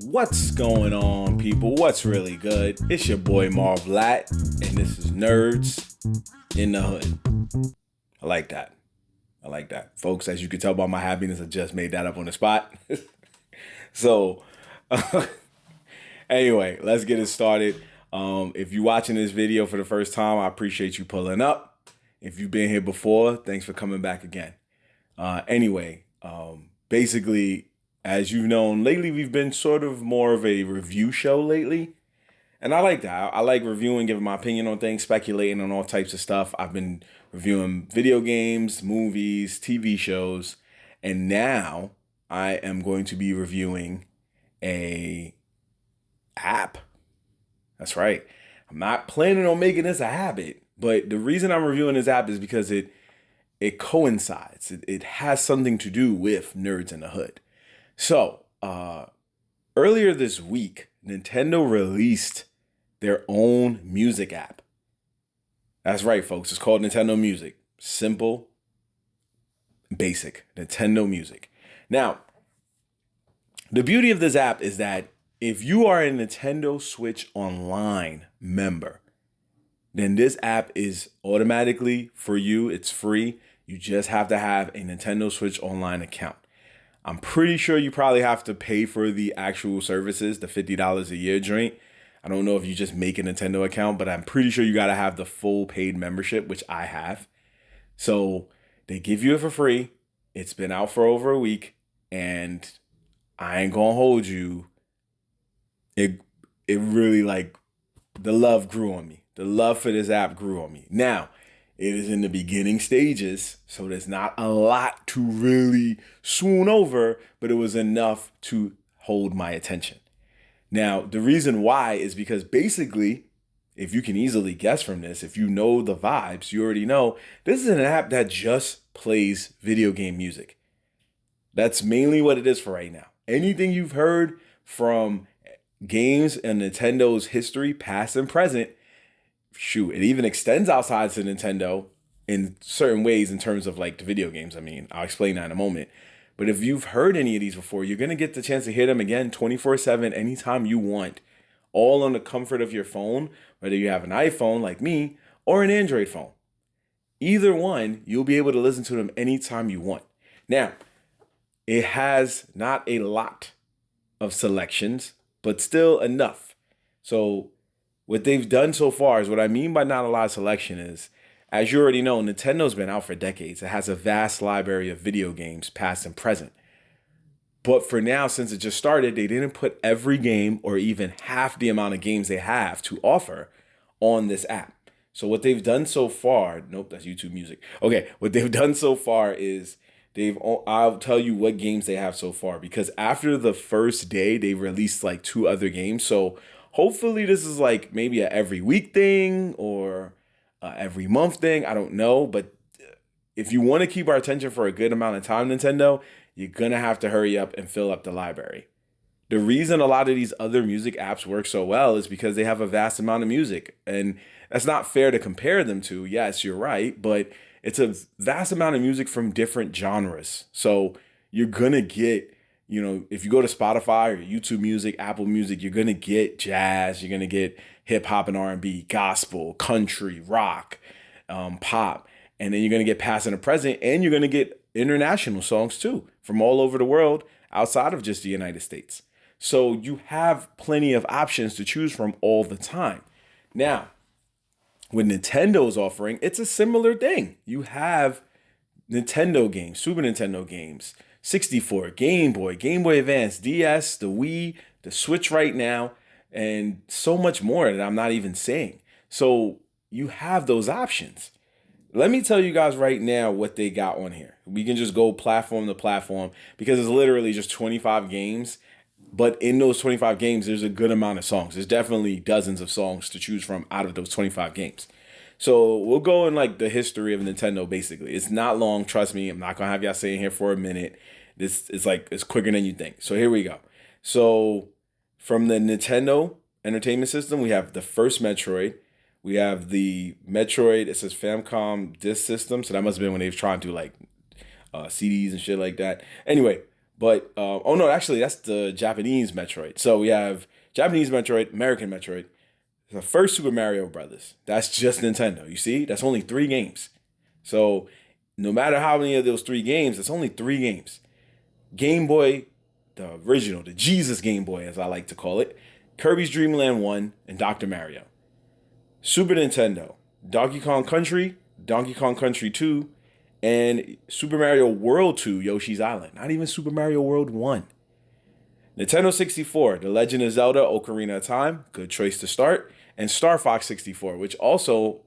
What's going on, people? What's really good? It's your boy Marv Lat, and this is Nerds in the Hood. I like that. I like that. Folks, as you can tell by my happiness, I just made that up on the spot. So, anyway, let's get it started. If you're watching this video for the first time, I appreciate you pulling up. If you've been here before, thanks for coming back again. Basically, as you've known, lately we've been sort of more of a review show lately. And I like that. I like reviewing, giving my opinion on things, speculating on all types of stuff. I've been reviewing video games, movies, TV shows, and now I am going to be reviewing a app. That's right. I'm not planning on making this a habit, but the reason I'm reviewing this app is because it coincides. It has something to do with Nerds in the Hood. So, earlier this week, Nintendo released their own music app. That's right, folks. It's called Nintendo Music. Simple, basic. Nintendo Music. Now, the beauty of this app is that if you are a Nintendo Switch Online member, then this app is automatically for you. It's free. You just have to have a Nintendo Switch Online account. I'm pretty sure you probably have to pay for the actual services, the $50 a year joint. I don't know if you just make a Nintendo account, but I'm pretty sure you got to have the full paid membership, which I have. So they give you it for free. It's been out for over a week, and I ain't gonna hold you. It really, like, the love grew on me. The love for this app grew on me. Now, it is in the beginning stages, so there's not a lot to really swoon over, but it was enough to hold my attention. Now, the reason why is because basically, if you can easily guess from this, if you know the vibes, you already know, this is an app that just plays video game music. That's mainly what it is for right now. Anything you've heard from games and Nintendo's history, past and present, shoot, it even extends outside to Nintendo in certain ways in terms of like the video games. I mean, I'll explain that in a moment. But if you've heard any of these before, you're going to get the chance to hear them again 24/7 anytime you want, all on the comfort of your phone, whether you have an iPhone like me or an Android phone. Either one, you'll be able to listen to them anytime you want. Now, it has not a lot of selections, but still enough. So what they've done so far is, what I mean by not a lot of selection is, as you already know, Nintendo's been out for decades. It has a vast library of video games, past and present. But for now, since it just started, they didn't put every game or even half the amount of games they have to offer on this app. So what they've done so far, nope, that's YouTube Music. Okay, what they've done so far is I'll tell you what games they have so far, because after the first day, they released like 2 other games. So hopefully this is like maybe a every week thing or every month thing. I don't know. But if you want to keep our attention for a good amount of time, Nintendo, you're going to have to hurry up and fill up the library. The reason a lot of these other music apps work so well is because they have a vast amount of music. And that's not fair to compare them to. Yes, you're right. But it's a vast amount of music from different genres. So you're going to get, if you go to Spotify or YouTube Music, Apple Music, you're going to get jazz, you're going to get hip hop and R&B, gospel, country, rock, pop. And then you're going to get past and present, and you're going to get international songs too from all over the world outside of just the United States. So you have plenty of options to choose from all the time. Now, what Nintendo's offering, it's a similar thing. You have Nintendo games, Super Nintendo games, 64, Game Boy, Game Boy Advance, DS, the Wii, the Switch right now, and so much more that I'm not even saying. So you have those options. Let me tell you guys right now what they got on here. We can just go platform to platform because it's literally just 25 games. But in those 25 games, there's a good amount of songs. There's definitely dozens of songs to choose from out of those 25 games. So we'll go in like the history of Nintendo, basically. It's not long, trust me. I'm not going to have y'all sitting here for a minute. This is like, it's quicker than you think. So here we go. So from the Nintendo Entertainment System, we have the first Metroid. We have the Metroid, it says Famicom Disk System. So that must have been when they were trying to like CDs and shit like that. Anyway, But oh no, actually that's the Japanese Metroid. So we have Japanese Metroid, American Metroid, the first Super Mario Brothers. That's just Nintendo. You see, that's only 3 games. So no matter how many of those 3 games, it's only 3 games. Game Boy, the original, the Jesus Game Boy, as I like to call it, Kirby's Dream Land 1, and Dr. Mario. Super Nintendo, Donkey Kong Country, Donkey Kong Country 2, and Super Mario World 2, Yoshi's Island. Not even Super Mario World 1. Nintendo 64, The Legend of Zelda, Ocarina of Time, good choice to start, and Star Fox 64, which also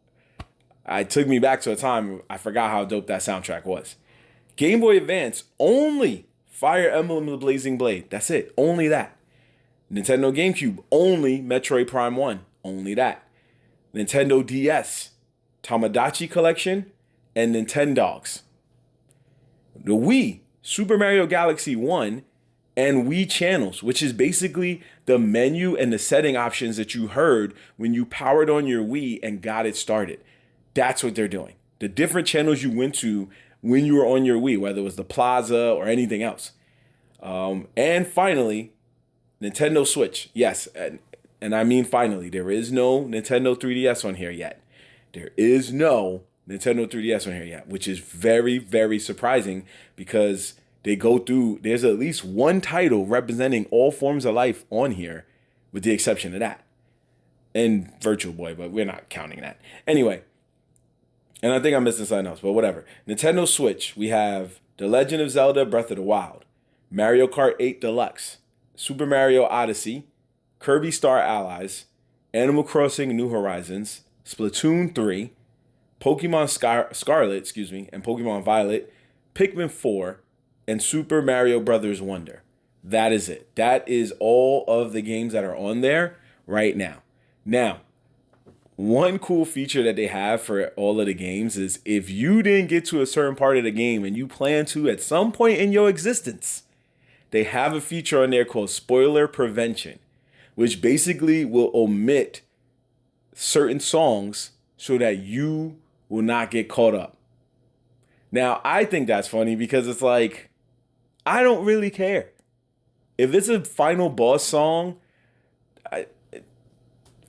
I took me back to a time I forgot how dope that soundtrack was. Game Boy Advance, only Fire Emblem The Blazing Blade. That's it, only that. Nintendo GameCube, only Metroid Prime 1, only that. Nintendo DS, Tamagotchi Collection, and Nintendogs. The Wii, Super Mario Galaxy 1, and Wii Channels, which is basically the menu and the setting options that you heard when you powered on your Wii and got it started. That's what they're doing. The different channels you went to when you were on your Wii, whether it was the Plaza or anything else. And finally, Nintendo Switch. Yes, and I mean finally. There is no Nintendo 3DS on here yet. There is no Nintendo 3DS on here yet, which is very, very surprising because they go through, there's at least one title representing all forms of life on here, with the exception of that. And Virtual Boy, but we're not counting that. Anyway, and I think I'm missing something else, but whatever. Nintendo Switch, we have The Legend of Zelda Breath of the Wild, Mario Kart 8 Deluxe, Super Mario Odyssey, Kirby Star Allies, Animal Crossing New Horizons, Splatoon 3, Pokemon Scarlet, and Pokemon Violet, Pikmin 4, and Super Mario Brothers Wonder. That is it. That is all of the games that are on there right now. Now, one cool feature that they have for all of the games is if you didn't get to a certain part of the game and you plan to at some point in your existence, they have a feature on there called Spoiler Prevention, which basically will omit certain songs so that you will not get caught up. Now, I think that's funny because it's like, I don't really care. If it's a final boss song,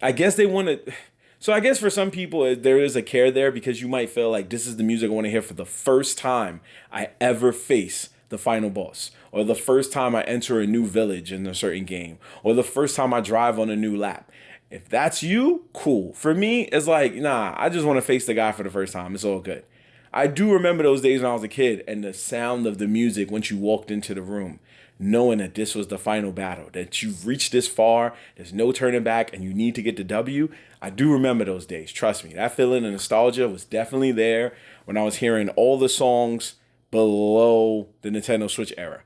I guess they want to. So I guess for some people, there is a care there because you might feel like this is the music I want to hear for the first time I ever face the final boss, or the first time I enter a new village in a certain game, or the first time I drive on a new lap. If that's you, cool. For me, it's like, nah, I just want to face the guy for the first time. It's all good. I do remember those days when I was a kid and the sound of the music once you walked into the room, knowing that this was the final battle, that you've reached this far, there's no turning back, and you need to get the W. I do remember those days. Trust me, that feeling of nostalgia was definitely there when I was hearing all the songs below the Nintendo Switch era.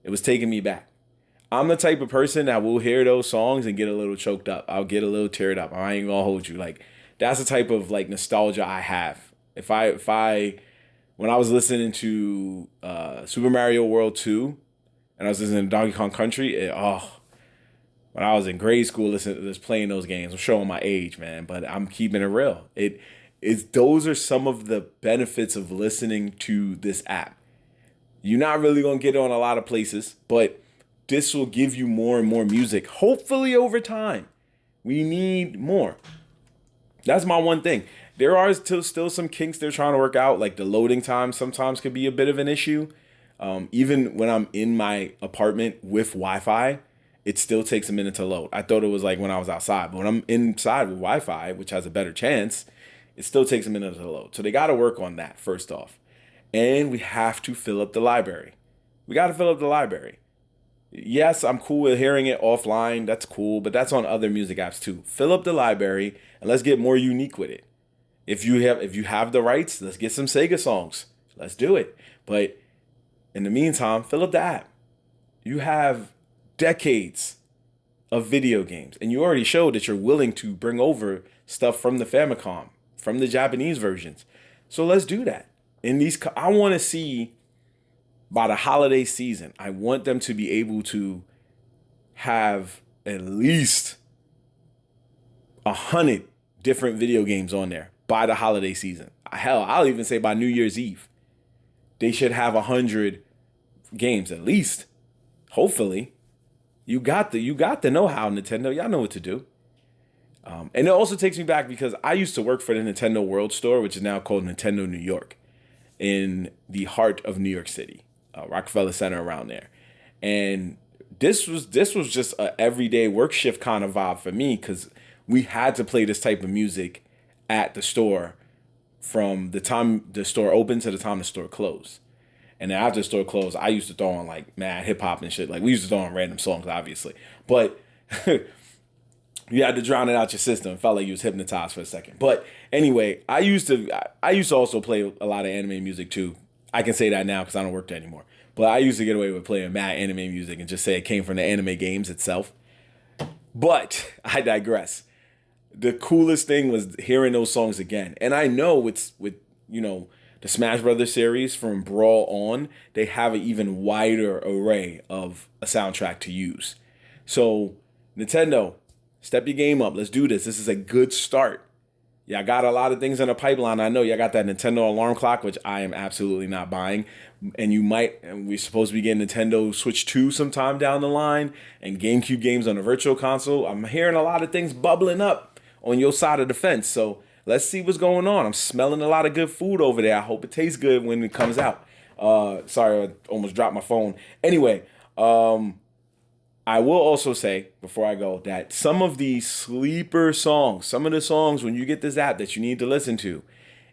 It was taking me back. I'm the type of person that will hear those songs and get a little choked up. I'll get a little teared up. I ain't gonna hold you. Like, that's the type of like nostalgia I have. If I when I was listening to Super Mario World 2 and I was listening to Donkey Kong Country, when I was in grade school playing those games, I'm showing my age, man, but I'm keeping it real. Those are some of the benefits of listening to this app. You're not really gonna get it on a lot of places, but this will give you more and more music, hopefully over time. We need more. That's my one thing. There are still some kinks they're trying to work out, like the loading time sometimes could be a bit of an issue. Even when I'm in my apartment with Wi-Fi, it still takes a minute to load. I thought it was like when I was outside, but when I'm inside with Wi-Fi, which has a better chance, it still takes a minute to load. So they got to work on that first off. And we have to fill up the library. We got to fill up the library. Yes, I'm cool with hearing it offline. That's cool, but that's on other music apps too. Fill up the library and let's get more unique with it. If you have the rights, let's get some Sega songs. Let's do it. But in the meantime, fill up the app. You have decades of video games, and you already showed that you're willing to bring over stuff from the Famicom, from the Japanese versions. So let's do that. I want to see by the holiday season, I want them to be able to have at least 100 different video games on there by the holiday season. Hell, I'll even say by New Year's Eve. They should have 100 games at least Hopefully, you got the know-how, Nintendo. Y'all know what to do. And it also takes me back because I used to work for the Nintendo World Store, which is now called Nintendo New York, in the heart of New York City, Rockefeller Center around there. And this was just a everyday work shift kind of vibe for me because we had to play this type of music at the store from the time the store opened to the time the store closed. And then after the store closed, I used to throw on like mad hip hop and shit. Like we used to throw on random songs, obviously. But you had to drown it out your system. It felt like you was hypnotized for a second. But anyway, I used to also play a lot of anime music too. I can say that now because I don't work there anymore. But I used to get away with playing mad anime music and just say it came from the anime games itself. But I digress. The coolest thing was hearing those songs again. And I know it's with, the Smash Brothers series from Brawl on, they have an even wider array of a soundtrack to use. So, Nintendo, step your game up. Let's do this. This is a good start. Y'all got a lot of things in the pipeline. I know y'all got that Nintendo alarm clock, which I am absolutely not buying. And we're supposed to be getting Nintendo Switch 2 sometime down the line and GameCube games on the virtual console. I'm hearing a lot of things bubbling up on your side of the fence. So let's see what's going on. I'm smelling a lot of good food over there. I hope it tastes good when it comes out. Sorry, I almost dropped my phone. Anyway, I will also say before I go that some of the sleeper songs, some of the songs when you get this app that you need to listen to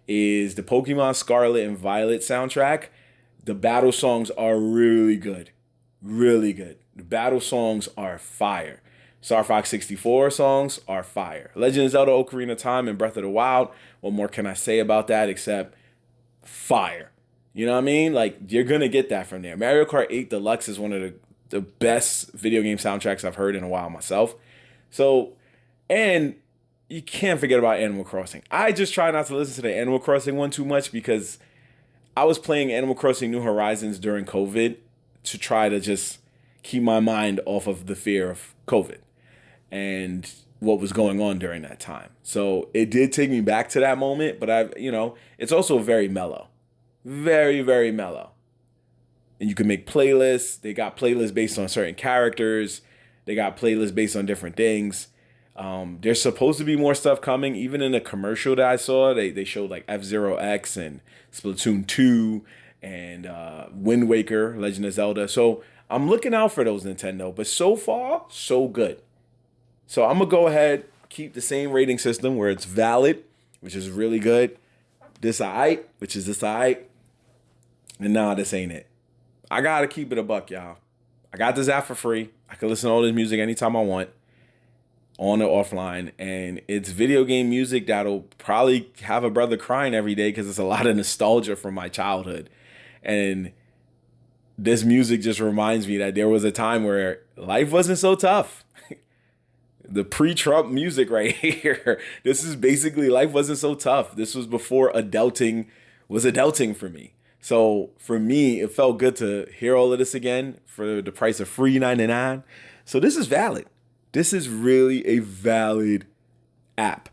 is the Pokemon Scarlet and Violet soundtrack. The battle songs are really good. Really good. The battle songs are fire. Star Fox 64 songs are fire. Legend of Zelda Ocarina of Time and Breath of the Wild. What more can I say about that except fire? You know what I mean? Like, you're going to get that from there. Mario Kart 8 Deluxe is one of the best video game soundtracks I've heard in a while myself. So, and you can't forget about Animal Crossing. I just try not to listen to the Animal Crossing one too much because I was playing Animal Crossing New Horizons during COVID to try to just keep my mind off of the fear of COVID and what was going on during that time. So it did take me back to that moment, but it's also very mellow. Very, very mellow. And you can make playlists. They got playlists based on certain characters. They got playlists based on different things. There's supposed to be more stuff coming. Even in the commercial that I saw, they showed like F-Zero X and Splatoon 2 and Wind Waker, Legend of Zelda. So I'm looking out for those, Nintendo. But so far, so good. So I'm going to go ahead, keep the same rating system where it's valid, which is really good. This aight, which is this aight. And nah, this ain't it. I got to keep it a buck, y'all. I got this app for free. I can listen to all this music anytime I want, on or offline. And it's video game music that'll probably have a brother crying every day because it's a lot of nostalgia from my childhood. And this music just reminds me that there was a time where life wasn't so tough. The pre-Trump music right here. This is basically life wasn't so tough. This was before adulting was adulting for me. So for me, it felt good to hear all of this again for the price of free $99. So this is valid. This is really a valid app.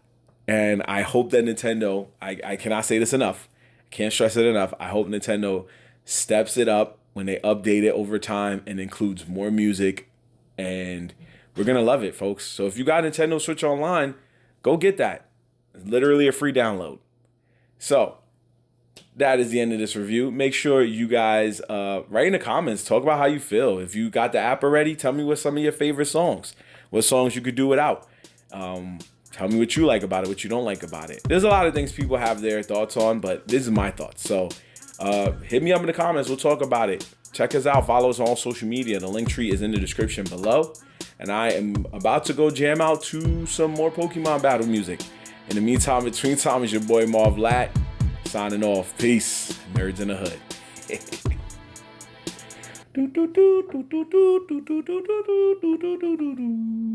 And I hope that Nintendo, I cannot say this enough. I can't stress it enough. I hope Nintendo steps it up when they update it over time and includes more music. And we're going to love it, folks. So if you got Nintendo Switch Online, go get that. It's literally a free download. So that is the end of this review. Make sure you guys write in the comments. Talk about how you feel. If you got the app already, tell me what some of your favorite songs. What songs you could do without. Tell me what you like about it, what you don't like about it. There's a lot of things people have their thoughts on, but this is my thoughts. So hit me up in the comments. We'll talk about it. Check us out. Follow us on all social media. The link tree is in the description below. And I am about to go jam out to some more Pokemon battle music. In the meantime, between time, is your boy Marv Lat. Signing off. Peace. Nerds in the Hood. Do, do, do, do, do, do, do, do, do, do, do, do, do, do.